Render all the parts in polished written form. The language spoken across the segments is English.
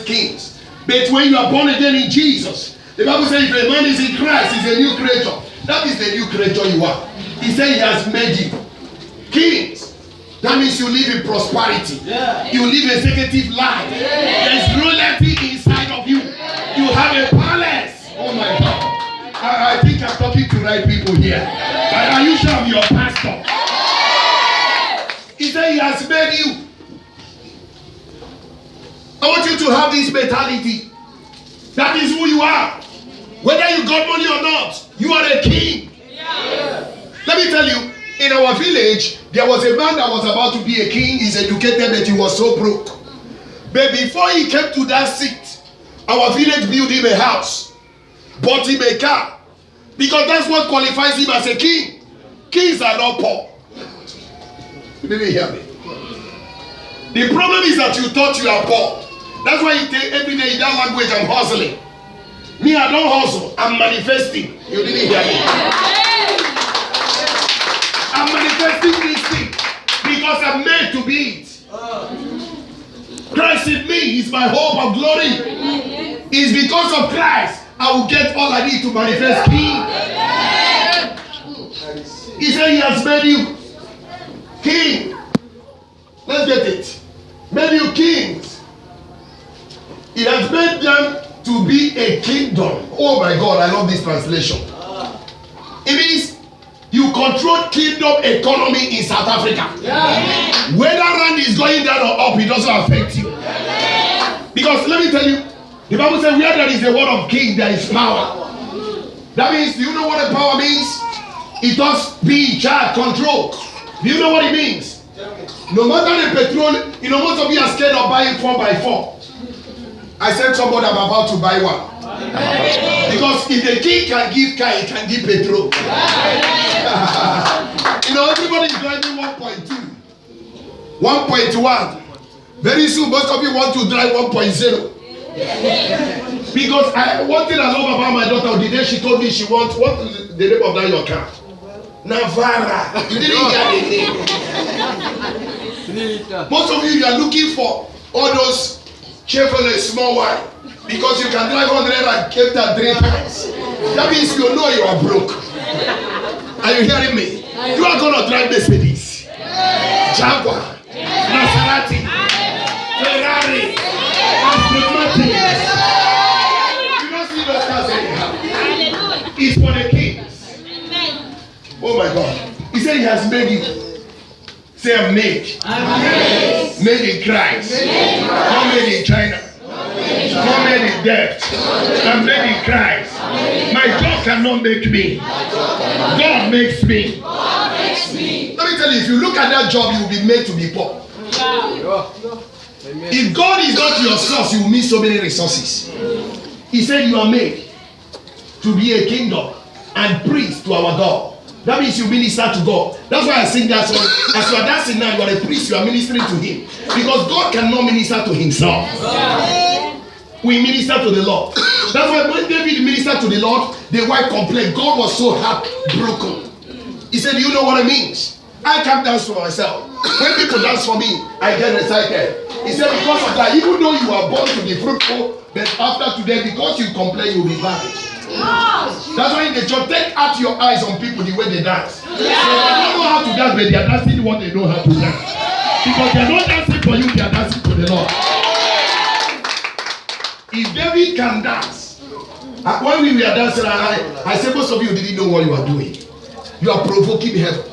manifest kings. But when you are born again in Jesus, the Bible says if a man is in Christ, he's a new creature. That is the new creature you are. He said he has made you kings. That means you live in prosperity. You live a executive life. There's royalty inside of you. You have a palace. Oh my God. I think I'm talking to right people here. Are you sure I'm your pastor? He said he has made you. I want you to have this mentality. That is who you are. Whether you got money or not, you are a king. Let me tell you, in our village, there was a man that was about to be a king. He's educated, but he was so broke. But before he came to that seat, our village built him a house, bought him a car, because that's what qualifies him as a king. Kings are not poor. You didn't hear me. The problem is that you thought you are poor. That's why you take every day in that language, I'm hustling. Me, I don't hustle. I'm manifesting. You didn't hear me. I'm manifesting this thing because I'm made to be it. Christ in me is my hope of glory. It's because of Christ I will get all I need to manifest King. He said he has made you king. Let's get it. Made you kings. He has made them to be a kingdom. Oh my God, I love this translation. It means you control kingdom economy in South Africa. Whether rand is going down or up, it doesn't affect you. Because let me tell you, the Bible says where there is a word of king, there is power. That means, do you know what the power means? It does be in charge, control. Do you know what it means? No matter the petrol, you know, most of you are scared of buying 4x4. I said somebody I'm about to buy one. Because if the king can give car, he can give petrol. You know, everybody is driving 1.2, 1.1. Very soon, most of you want to drive 1.0. Because one thing I love about my daughter, the day she told me she wants, what is the name of that your car? Navara. You didn't hear anything. Most of you are looking for all those Chevrolet small one because you can drive 100 and keep that 3 times. That means you know you are broke. Are you hearing me? You are going to drive Mercedes, Jaguar, Maserati, Ferrari, Aston Martin. You don't see those cars anyhow. It's for the kings. Oh my God. He said he has made you. Say I'm made. Made in Christ. Not made in China. Not made in debt. I'm made in Christ. My job cannot make me. God makes me. Let me tell you, if you look at that job, you will be made to be poor. If God is not your source, you will miss so many resources. He said you are made to be a kingdom and priest to our God. That means you minister to God. That's why I sing that song. As you are dancing now, you are a priest, you are ministering to Him. Because God cannot minister to Himself. We minister to the Lord. That's why when David ministered to the Lord, the wife complained. God was so heartbroken. He said, you know what it means? I can't dance for myself. When people dance for me, I get excited. He said, because of that, even though you are born to be fruitful, but after today, because you complain, you will be bad. That's why in the church, take out your eyes on people the way they dance. They don't know how to dance, but they are dancing what they know how to dance. Because they are not dancing for you, they are dancing for the Lord. If David can dance, when we were dancing, I said most of you didn't know what you are doing. You are provoking heaven.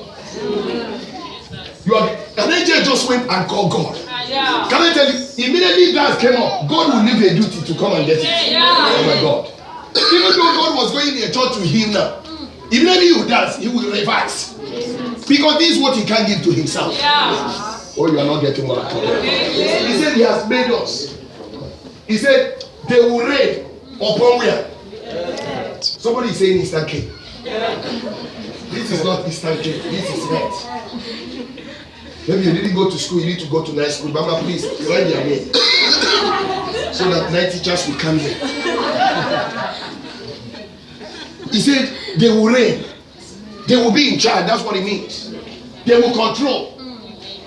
An angel just went and called God. Can I tell you, immediately dance came up, God will leave a duty to come and get it. Oh my God. Even though God was going in a church to him now, immediately you dance, he will revise. Because this is what he can give to himself. Oh, you are not getting what I'm talking about. He said he has made us. He said they will reign upon where? Somebody is saying Eastern Cape. This is not Eastern Cape, this is red. Maybe you didn't go to school, you need to go to night school. Mama, please, write your name. So that night teachers will come here. He said they will reign. They will be in charge. That's what it means. They will control.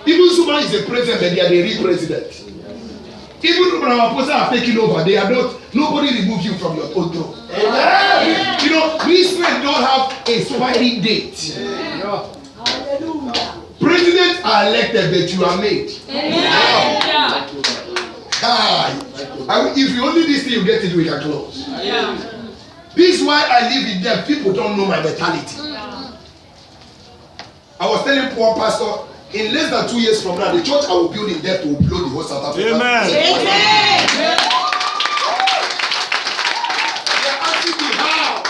Even Zuma is a president, but they are the real president. Even when our apostles are taking over, they are not. Nobody removes you from your own throne. You know, these men don't have a expiry date. Presidents are elected, but you are made. If you only this thing, you get it, we can close. This is why I live in them. People don't know my mentality. I was telling poor pastor, in less than 2 years from now, the church I will build in depth will blow the whole South Africa. Amen. They are asking me how.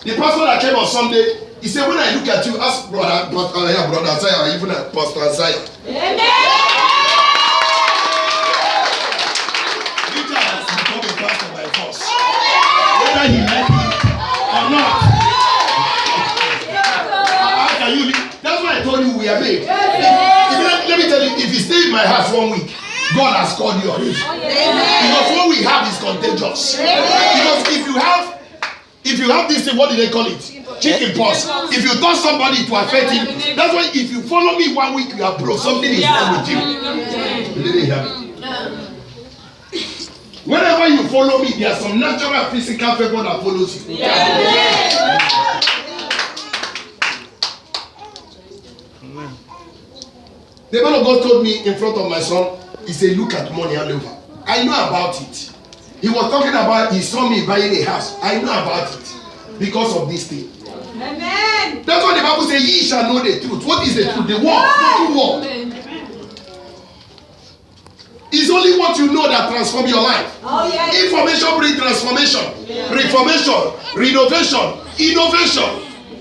The pastor that came on Sunday, he said, when I look at you, ask brother Isaiah, even Pastor Isaiah. Amen. Peter has become a pastor by force. Whether he likes it or not. That's why I told you we are made. Let me tell you, if you stay in my house 1 week, God has called you already. Because what we have is contagious. Because if you have this thing, what do they call it? Chicken pox. If you touch somebody to affect him, that's why if you follow me 1 week, you are broke. Something is wrong with you. You didn't hear me. Whenever you follow me, there are some natural physical favor that follows you. The man of God told me in front of my son, he said, look at money all over. I know about it. He was talking about, he saw me buying a house. I know about it because of this thing. Amen. That's why the Bible says, ye shall know the truth. What is the truth? The word. The word. It's only what you know that transforms your life. Oh, yes. Information brings transformation, reformation, renovation, innovation.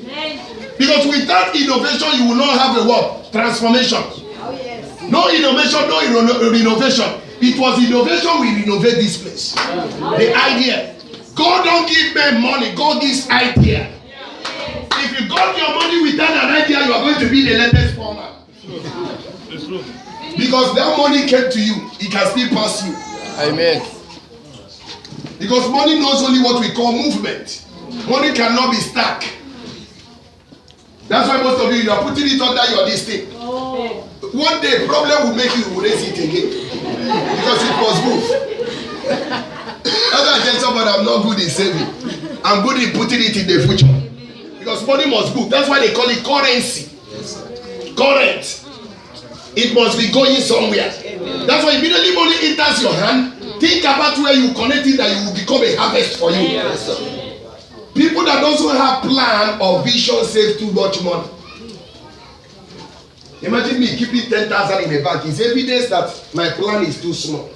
Amen. Because without innovation, you will not have a word. Transformation. Oh, yes. No innovation, no renovation. It was innovation we renovate this place. The idea. God don't give men money. God gives idea. If you got your money without an idea, you are going to be the latest former. Because that money came to you, it can still pass you. Amen. Because money knows only what we call movement. Money cannot be stuck. That's why most of you are putting it under your this thing. One day, problem will make you raise it again. Because it must move. That's why I tell somebody I'm not good in saving. I'm good in putting it in the future. Because money must move. That's why they call it currency. Current. It must be going somewhere. That's why immediately money enters your hand. Think about where you connect it, that you will become a harvest for you. People that also have plan or vision save too much money. Imagine me keeping 10,000 in a bank. It's evidence that my plan is too small.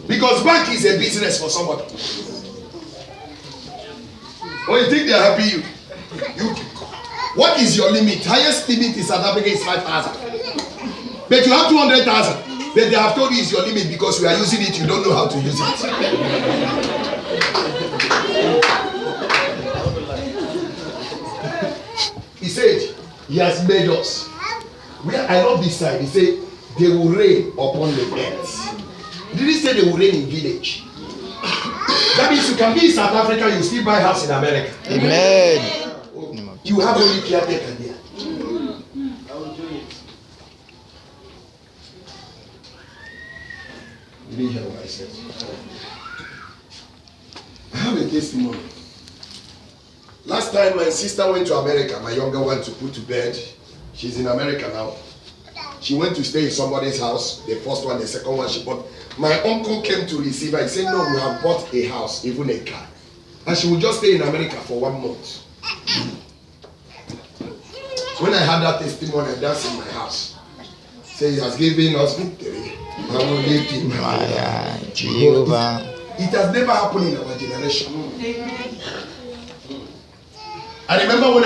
Because bank is a business for somebody. When you think they are happy, what is your limit? Highest limit in South Africa is 5,000. But you have 200,000. But they have told you is your limit because we are using it. You don't know how to use it. He said, he has made us. I love this side. He said, they will reign upon the earth. Did he say they will reign in village? That means you can be in South Africa, you still buy house in America. Amen. You have only caretaker there. You didn't hear what I said. I have a testimony. Last time my sister went to America, my younger one, to put to bed. She's in America now. She went to stay in somebody's house. The first one, the second one she bought. My uncle came to receive her. He said, no, we have bought a house, even a car. And she would just stay in America for 1 month. When I had that testimony, I danced in my house. Say, he has given us victory. I will lift him higher. Jehovah. It has never happened in our generation. I remember when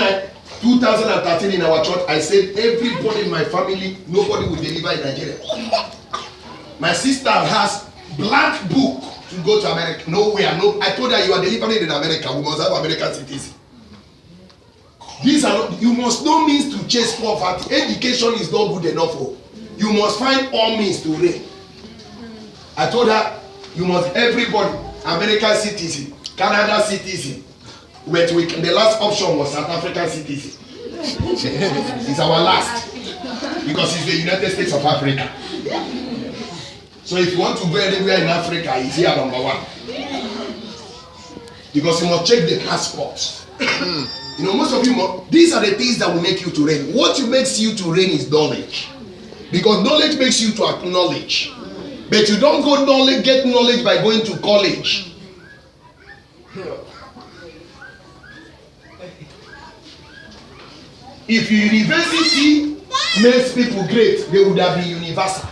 2013 in our church, I said everybody in my family, nobody will deliver in Nigeria. My sister has blank book to go to America. Nowhere. No. I told her you are delivering in America. We must have American citizens. These are not, you must know means to chase poverty. Education is not good enough. You must find all means to reign. I told her you must everybody American citizen, Canada citizen. But the last option was South African citizen. It's our last. because it's the United States of Africa. So if you want to go anywhere in Africa, it's here number 1. Because you must check the passports. You know, most of you, these are the things that will make you to reign. What makes you to reign is knowledge. Because knowledge makes you to acknowledge. But you don't get knowledge by going to college. If university makes people great, they would have been universal.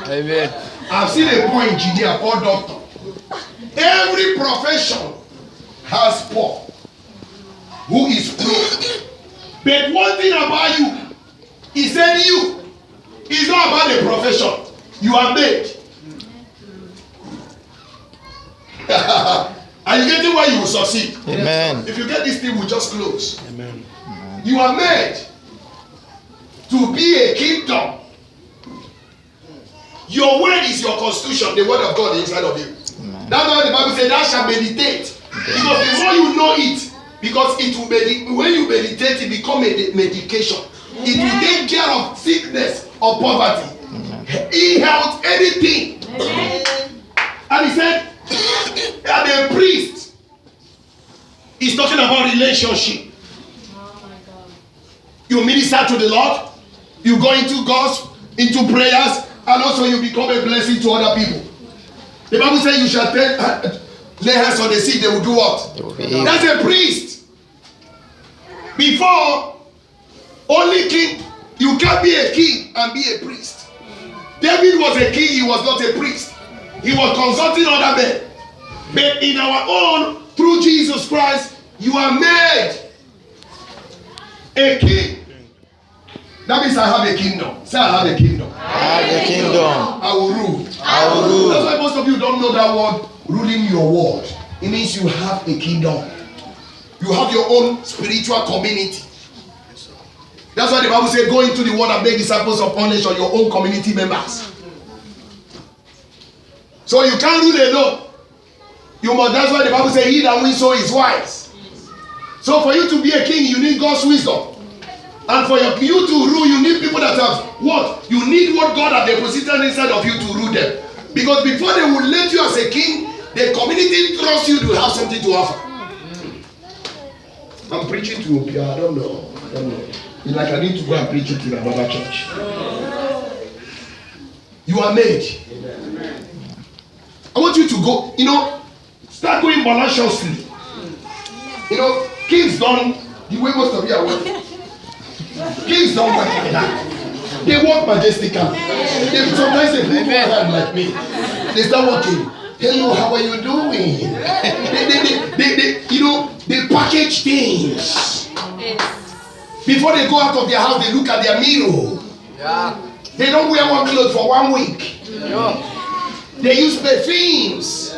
Amen. I've seen a poor engineer or doctor. Every profession has poor who is pro. But one thing about you, he said you. It's not about the profession. You are made. Are you getting why you will succeed? Amen. If you get this thing, we'll just close. Amen. You are made to be a kingdom. Your word is your constitution, the word of God inside of you. Amen. That's why the Bible says thou shalt meditate. Because the more you know it, because it will when you meditate, it becomes a medication. It will take care of sickness or poverty, health, anything. And he said, and a priest is talking about relationship. You minister to the Lord, you go into into prayers, and also you become a blessing to other people. The Bible says you shall lay hands on the sick, they will do what? That's a priest. Before, only king, you can't be a king and be a priest. David was a king, he was not a priest. He was consulting other men. But in our own, through Jesus Christ, you are made a king. That means I have a kingdom. Say I have a kingdom. I have a kingdom. I will rule. I will rule. That's why most of you don't know that word, ruling your world. It means you have a kingdom. You have your own spiritual community. That's why the Bible says, go into the world and make disciples of all nations, your own community members. So you can't rule alone. You must. That's why the Bible says, he that wins so is wise. So for you to be a king, you need God's wisdom. And for you to rule, you need people that have what? You need what God has deposited inside of you to rule them. Because before they will let you as a king, the community trusts you to have something to offer. I'm preaching to you. I don't know. It's like I need to go and preach it in another church. You are made. I want you to go, start going maliciously. Kings don't, the way most of you are working. Kings don't work like that. They walk majestically. Sometimes they put one hand like me. They start walking. Hello, how are you doing? They package things. Before they go out of their house, they look at their mirror. Yeah. They don't wear one clothes for 1 week. Yeah. They use perfumes.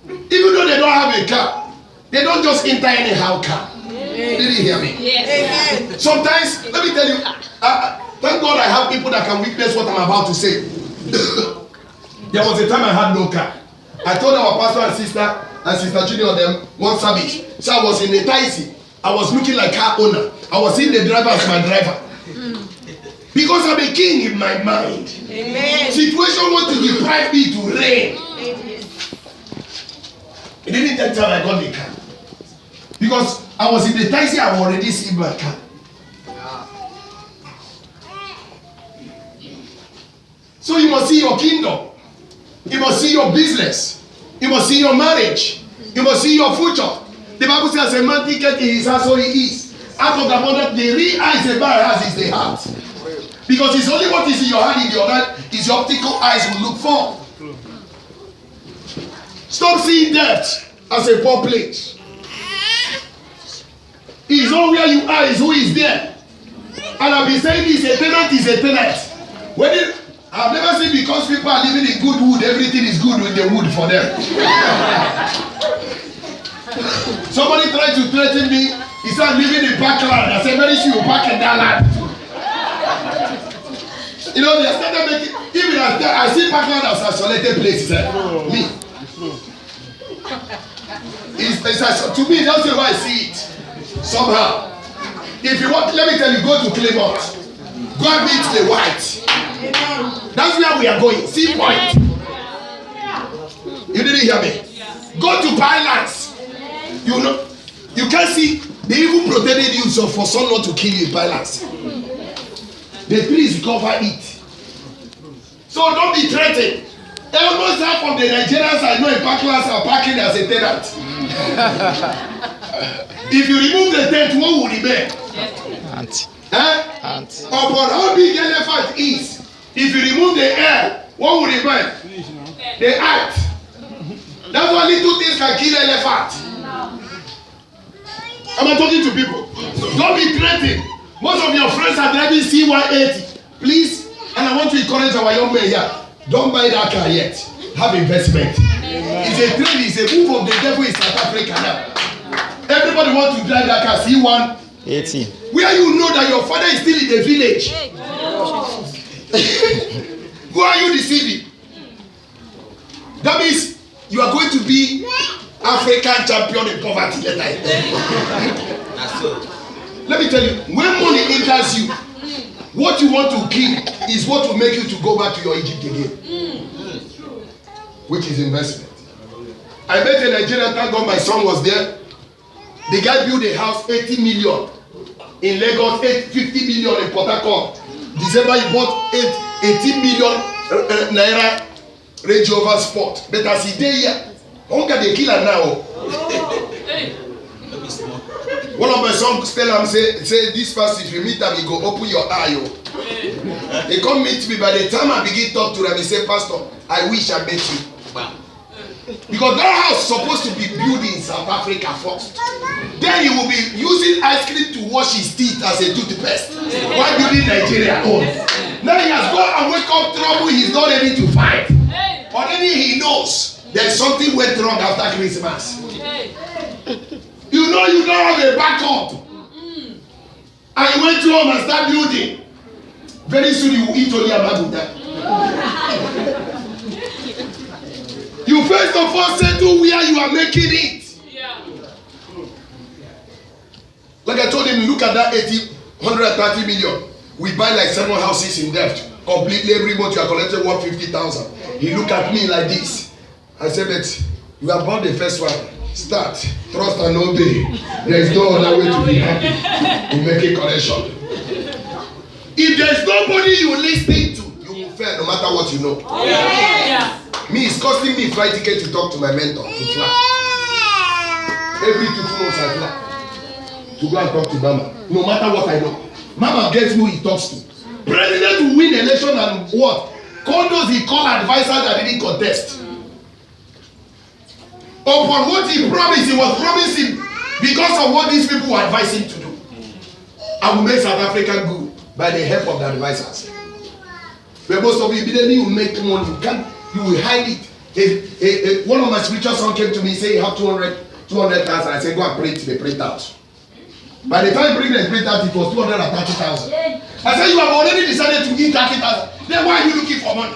Even though they don't have a car, they don't just enter anyhow car. Did you hear me? Yes. Sometimes, let me tell you, thank God I have people that can witness what I'm about to say. There was a time I had no car. I told our pastor and Sister Junior them one service. So I was in a taxi. I was looking like car owner. I was seeing the driver as my driver. Because I'm a king in my mind. Amen. Situation want to deprive me to reign. It didn't take time I got the car. Because I was in the taxi, I already seen my car. So you must see your kingdom. You must see your business. You must see your marriage. You must see your future. The Bible says a man thinketh in his heart, so he is. Out of the abundance, the real eyes a man has is the heart. Because it's only what is in your hand, in your heart, is your optical eyes will look for. Stop seeing death as a poor place. It's not where you are, it's who is there. And I've been saying this, a tenant is a tenant. I've never seen because people are living in good wood, everything is good with the wood for them. Somebody tried to threaten me. He said, I'm living in parkland. I said, very sure you park in that land. They started making, even I see parkland as isolated places. Me. To me, that's the way I see it. Somehow. If you want, let me tell you, go to Claymont. Go and meet the white. That's where we are going. See point. You didn't hear me. Go to Pinelands. You know, you can see they even protected you so for sun not to kill you in Pinelands. The trees cover it. So don't be threatened. Almost half of the Nigerians I know in Parklands are parking as a tenant. If you remove the tent, what will remain? Ant. Ant. Upon how big elephant is, if you remove the air, what will remain? The ant. That's why little things can kill elephant. Am I talking to people? Don't be threatened. Most of your friends are driving C180. Please, and I want to encourage our young men here. Don't buy that car yet. Have investment. It's a trend, it's a move of the devil in South Africa now. Everybody wants to drive that car C180. Where you know that your father is still in the village. Who are you deceiving? That means you are going to be African champion in poverty. Let me tell you, when money enters you, what you want to keep is what will make you to go back to your Egypt again, which is investment. I met a Nigerian, thank God my son was there. The guy built a house 80 million in Lagos, 50 million in Port Harcourt. December he bought 18 million naira Range Rover Sport. But as he dey here, hunger dey kill am now. One of my sons tell am say this person if you meet am, he go open your eye. He come meet me. By the time I begin talk to them, he say, Pastor, I wish I met you. Because that house is supposed to be built in South Africa first. Then he will be using ice cream to wash his teeth as a toothpaste. While building Nigeria own. Now he has gone and wake up trouble he's not ready to fight. Already he knows there's something went wrong after Christmas. You know you don't have a backup. And you went home and start building. Very soon you will eat only Amaguta. You first of all settle where you are making it. Like I told him, look at that 130 million. We buy like 7 houses in debt. Completely every month you are collecting 150,000. He looked at me like this. I said, but you have bought the first one. Start, trust and obey. There is no other way to be happy. You make a correction. If there is nobody you listen to, you will fail no matter what you know. Me, it's costing me flight ticket to talk to my mentor to fly. Every 2 months I fly to go and talk to Mama. No matter what I know. Mama gets who he talks to. President will win election and what? Condos he call advisors that didn't contest. Upon what he promised, he was promising because of what these people were advising to do. I will make South Africa good by the help of the advisors. But most of you, immediately you make money, you will hide it. One of my spiritual sons came to me saying, you have 200,000. I said, go and print the printout. By the time you bring the printout, it was 230,000. I said, you have already decided to give 30,000. Then why are you looking for money?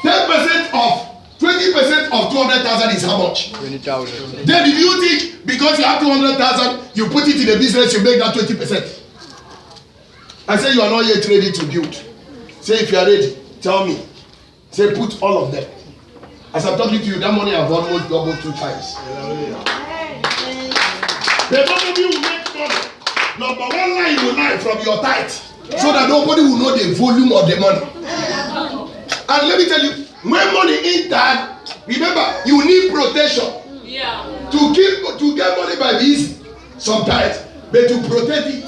10% of 20% of 200,000 is how much? 20,000. Then if you think because you have 200,000, you put it in a business, you make that 20%. I say you are not yet ready to build. Say if you are ready, tell me. Say put all of them. As I'm talking to you, that money I've almost doubled 2 times. The nobody will make money. Number 1 line will lie from your tithe, so that nobody will know the volume of the money. And let me tell you, when money entered, remember you need protection. To get money by easy sometimes, but to protect it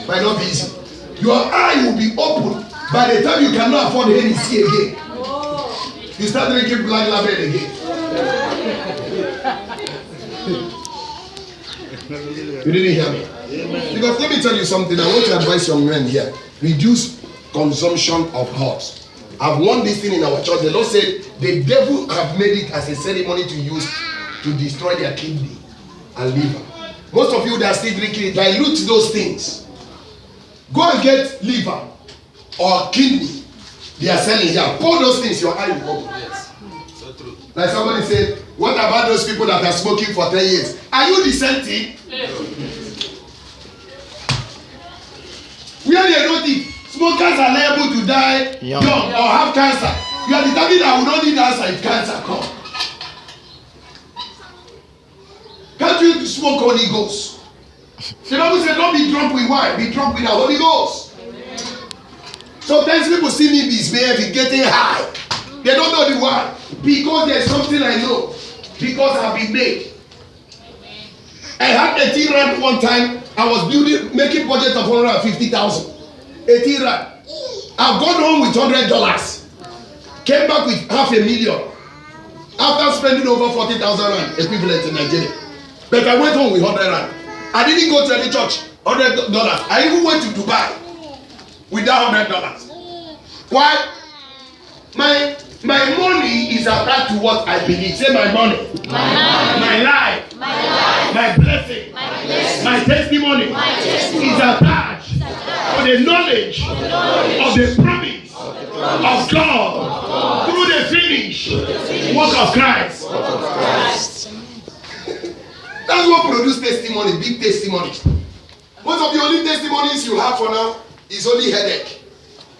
might not be easy. Your eye will be open by the time you cannot afford Hennessy again. You start drinking Black Label again. You didn't hear me? Because let me tell you something. I want to advise young men here. Reduce consumption of herbs. I've won this thing in our church. The Lord said the devil have made it as a ceremony to use to destroy their kidney and liver. Most of you that are still drinking it, dilute those things. Go and get liver or kidney. They are selling here. Pour those things, your eye will open. Yes. So true. Like somebody said, what about those people that are smoking for 10 years? Are you dissenting? they wrote it, smokers are liable to die young or have cancer. You are determined that we don't need answer if cancer comes. Can't you smoke Holy Ghost? The Bible said, don't be drunk with wine, be drunk with the Holy Ghost. Sometimes people see me misbehaving, getting high. They don't know the why. Because there's something I know. Because I've been made. I had 18 rand one time. I was making budget of 150,000. 18 rand. I've gone home with $100. Came back with $500,000. After spending over 40,000 rand equivalent in Nigeria. But I went home with 100 rand. I didn't go to any church. $100. I even went to Dubai with that $100. Why? My money is attached to what I believe. Say my money. My life. My blessing. My testimony is attached to the knowledge of the promise of God through the finished work of Christ. That's what produces testimony, big testimonies. Most of the only testimonies you have for now is only headache.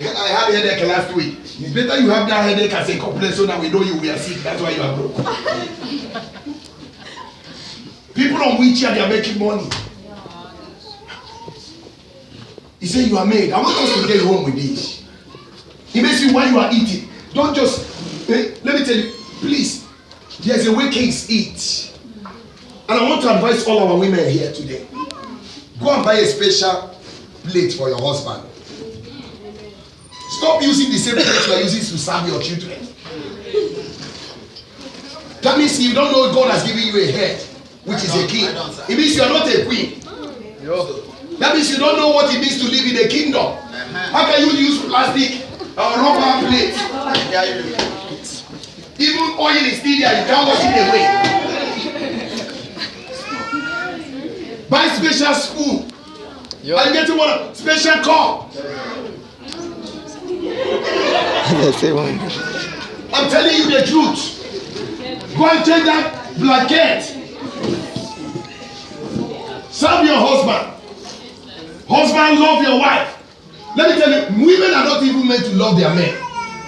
I had a headache last week. It's better you have that headache as a complaint so that we know you were sick. That's why you are broke. People on wheelchair, they are making money. He said, you are made. I want us to get home with this. He makes you while you are eating. Don't just, let me tell you, please, there's a way kings eat. And I want to advise all our women here today. Go and buy a special plate for your husband. Stop using the same plate you are using to serve your children. That means you don't know God has given you a head, which is a king. It means you are not a queen. That means you don't know what it means to live in a kingdom. How can you use plastic or rubber plate? Even oil is still there, you can't wash it away. Buy special spoon. And get one special cup. I'm telling you the truth. Go and change that blanket. Serve your husband. Husband, love your wife. Let me tell you, women are not even meant to love their men.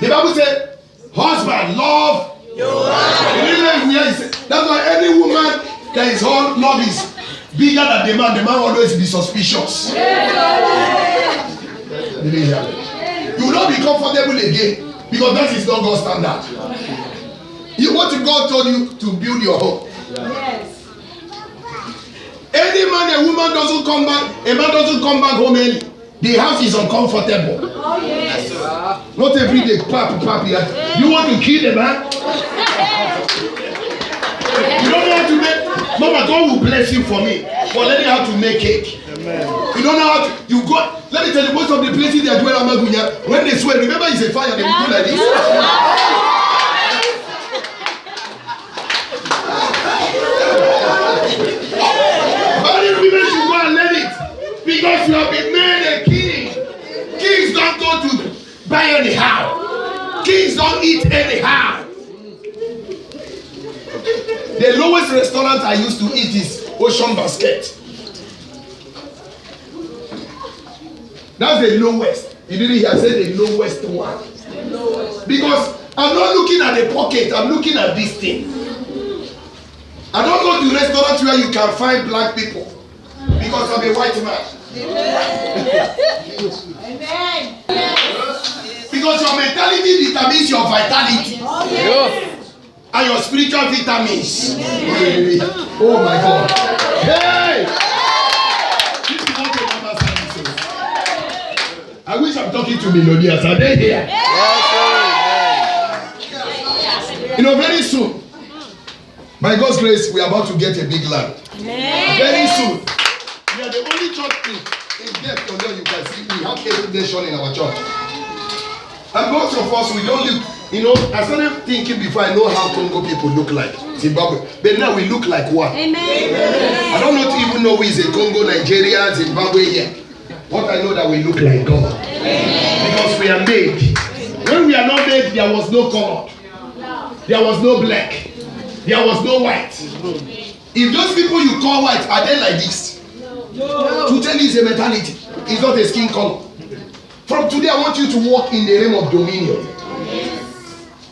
The Bible said, husband, love your wife. That's why any woman that is all love is bigger than the man always be suspicious. You will not be comfortable again because that is not God's standard. What if God told you to build your home? Yes. Any man, a woman doesn't come back, a man doesn't come back home early. The house is uncomfortable. Oh, yes. Not every day, papi. You want to kill the man? You don't know how to make. Mama, God will bless you for me for learning how to make cake. Amen. You don't know how to. You go. Let me tell you, most of the places they are doing Amagunya, when they swear, remember it's a fire, they will do like this. Married women should go and learn it because you have been made a king. Kings don't go to buy anyhow. Kings don't eat anyhow. The lowest restaurant I used to eat is Ocean Basket. That's the lowest. You didn't hear I said the lowest one. Because I'm not looking at the pocket, I'm looking at this thing. I don't go to restaurants where you can find black people because I'm a white man. Amen. Because your mentality determines your vitality. And your spiritual vitamins. Oh my God. Hey! I wish I'm talking to millionaires. Are they here? You know, very soon, by God's grace, we are about to get a big land. Very soon. We are the only church in depth on there you can see. We have every nation in our church. And most of us, we don't look. You know, I started thinking before I know how Congo people look like, Zimbabwe. But now we look like what? Amen. I don't even know who is a Congo, Nigeria, Zimbabwe here. What I know that we look like God. Amen. Because we are made. When we are not made, there was no color. There was no black. There was no white. If those people you call white, are they like this? No. To tell you it's a mentality. It's not a skin color. From today, I want you to walk in the realm of dominion.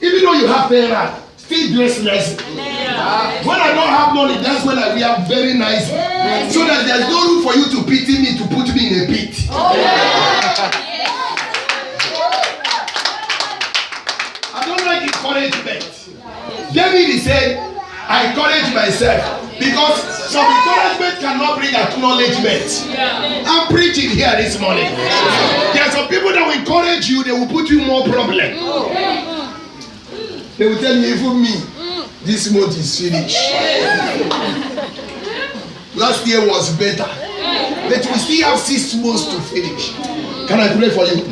Even though you have fair, still dress nice. When I don't have money, that's when I wear very nice. So that there's no room for you to pity me, to put me in a pit. I don't like encouragement. David said, I encourage myself. Because some encouragement cannot bring acknowledgement. I'm preaching here this morning. There are some people that will encourage you, they will put you more problem. They will tell you, even me, this month is finished. Last year was better. But we still have 6 months to finish. Can I pray for you?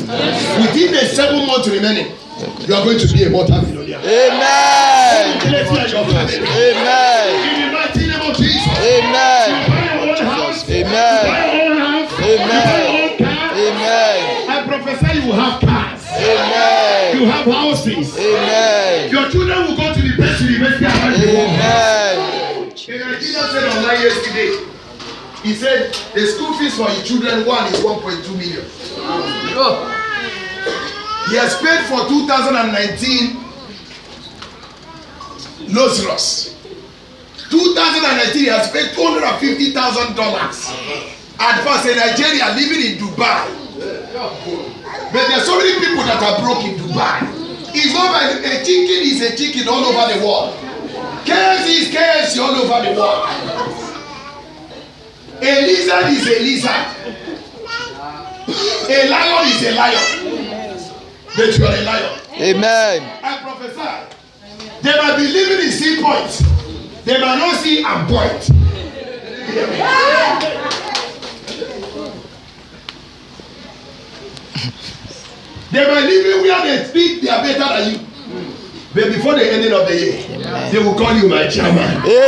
Within the 7 months remaining, you are going to be a multi-millionaire. Amen. Let's hear your family. Amen. In the mighty name of Jesus. Amen. You buy your own house. Amen. You buy your own house. Amen. You buy your own car. Amen. I prophesy you will have cars. Amen. You have houses. Amen. Your children will go to the best university around the world. Amen. The Nigerian said online yesterday, he said the school fees for his children, one is 1.2 million. He has paid for 2019 Los. 2019 he has paid $250,000. Advance in Nigeria living in Dubai. But there are so many people that are broke in Dubai. It's not like a chicken is a chicken all over the world. KFC is KFC all over the world. A lizard is a lizard. A lion is a lion. But you are a lion. Amen. I prophesy. They might be living in sea point. They might not see and point. They might live in where they think they are better than you. But before the ending of the year, they will call you my chairman. Amen. In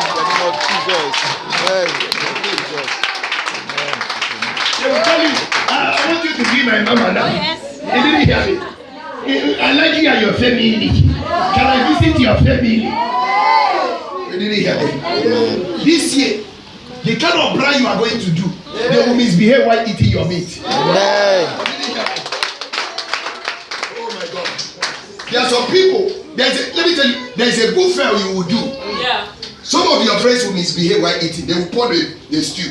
the name of Jesus. Amen. They will tell you, I want you to be my mama now. You didn't hear me. I like you and your family. Can I visit your family? You didn't hear me. This year, the kind of bride you are going to do, they will misbehave while eating your meat. Amen. Oh my God. There are some people, let me tell you, there's a buffet you will do. Yeah. Some of your friends will misbehave while eating. They will pour the stew.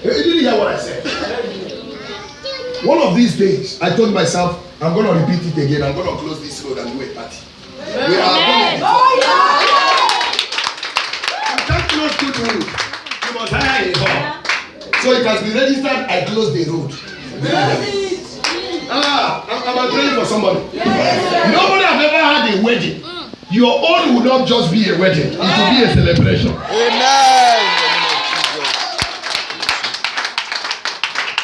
You didn't hear what I said. One of these days, I told myself, I'm going to repeat it again. I'm going to close this road and do a party. We are going to You can't close good road. You must hire a door. So it has been registered, I close the road. I'm praying for somebody. Nobody has ever had a wedding. Your own will not just be a wedding. It will be a celebration. Amen.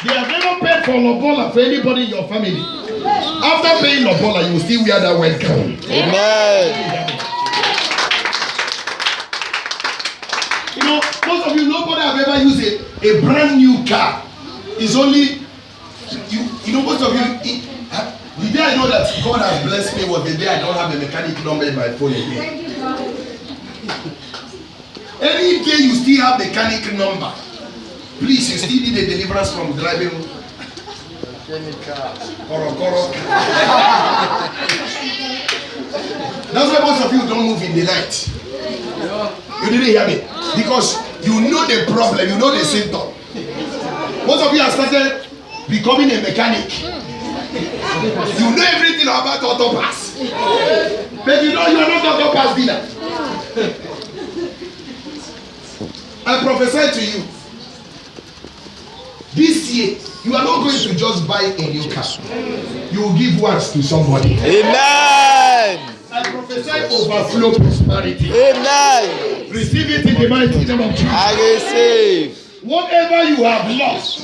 They have never paid for lobola for anybody in your family. After paying lobola, you will still wear that white gown. Amen. You know, most of you, nobody have ever used a brand new car. It's only you know, most of you. The day I know that God has blessed me was the day I don't have a mechanic number in my phone again. Any day you still have mechanic number, please, you still need a deliverance from driving. That's why most of you don't move in the night. You didn't hear me? Because you know the problem, you know the symptom. Most of you have started becoming a mechanic. You know everything about auto pass. But you know you are not auto pass dealer. I prophesy to you. This year, you are not going to just buy a new car. You will give ones to somebody. Amen. I prophesy overflow prosperity. Amen. Receive it in the mighty name of Jesus. I receive. Whatever you have lost,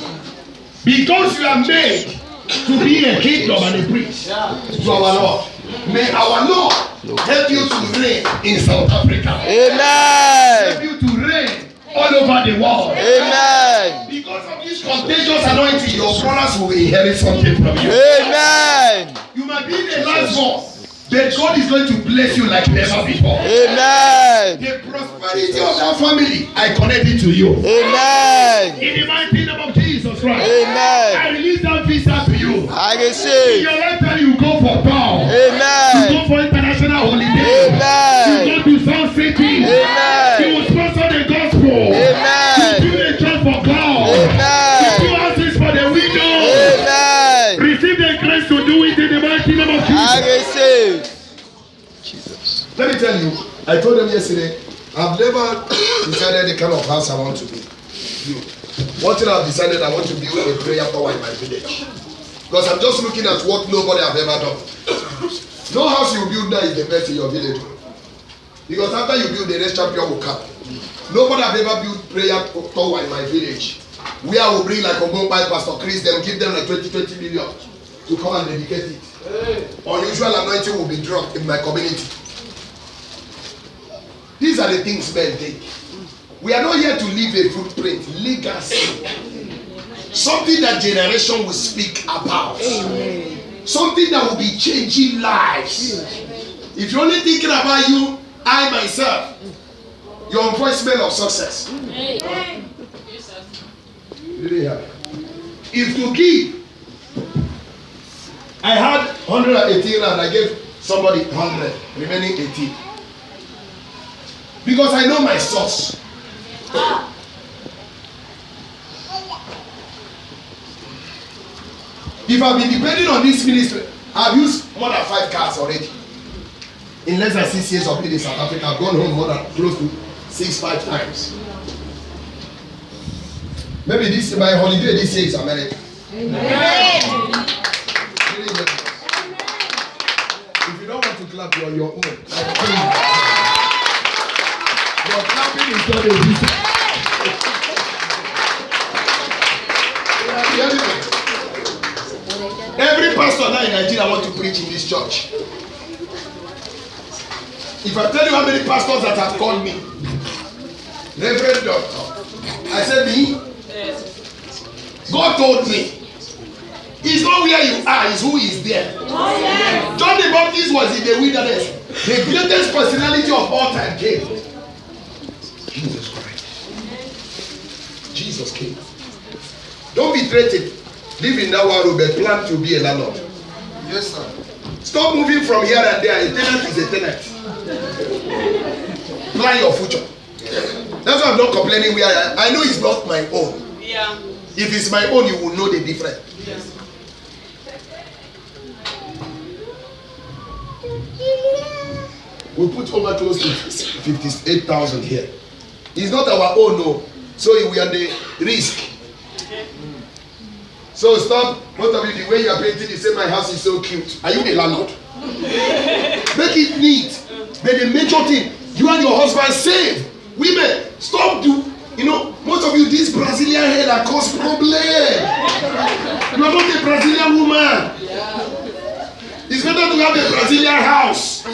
because you are made to be a kingdom and a priest to our Lord. May our Lord help you to reign in South Africa. Amen. Help you to reign all over the world. Amen. Because of this contagious anointing, your brothers will inherit something from you. Amen. You might be the last one, but God is going to bless you like never before. Amen. The prosperity of that family, I connect it to you. Amen. Amen. In the mighty name of Jesus Christ. Amen. I release that visa to you. I In receive. your lifetime, you go for tour. Amen. You go for international holiday. Amen. You go to Sun City. Amen. You will sponsor the gospel. Amen. You build a church for God. Amen. You do houses for the widow. Amen. Receive the grace to do it in the mighty name of I Jesus. receive. Jesus. Let me tell you, I told them yesterday, I've never decided the kind of house I want to build. One thing I've decided, I want to build a prayer tower in my village. Because I'm just looking at what nobody have ever done. No house you build now is the best in your village. Because after you build, the next champion will come. Nobody have ever built prayer tower in my village. Where I will bring like a mobile Pastor Chris, then give them like 20 million to come and dedicate it. Unusual anointing will be dropped in my community. These are the things men take. We are not here to leave a footprint, legacy. Something that generation will speak about. Amen. Something that will be changing lives. If you're only thinking about you, I myself, you're on voicemail of success. If to give, I had 118 and I gave somebody 100, remaining 18. Because I know my source. If I've been depending on this ministry, I've used more than 5 cars already. In less than 6 years of being in South Africa, I've gone home more than close to 5 times. Maybe this my holiday this year is America. Amen. If you don't want to clap, you're on your own. Your clapping is not a reason. Every pastor now in Nigeria want to preach in this church. If I tell you how many pastors that have called me, Reverend Doctor, I said, me? God told me, it's not where you are, it's who is there. John the Baptist was in the wilderness. The greatest personality of all time came. Jesus Christ. Jesus came. Don't be threatened. Live in that one room, but plan to be a landlord. Yes, sir. Stop moving from here and there. A tenant is a tenant. Plan your future. That's why I'm not complaining where I know it's not my own. Yeah. If it's my own, you will know the difference. Yes. We put over close to 58,000 here. It's not our own, no. So we are the risk. So stop. Most of you, the way you are painting, you say my house is so cute. Are you the landlord? Make it neat. But the major thing, you and your husband save. Women, stop most of you, this Brazilian hair that cause problem. You are not a Brazilian woman. It's better to have a Brazilian house.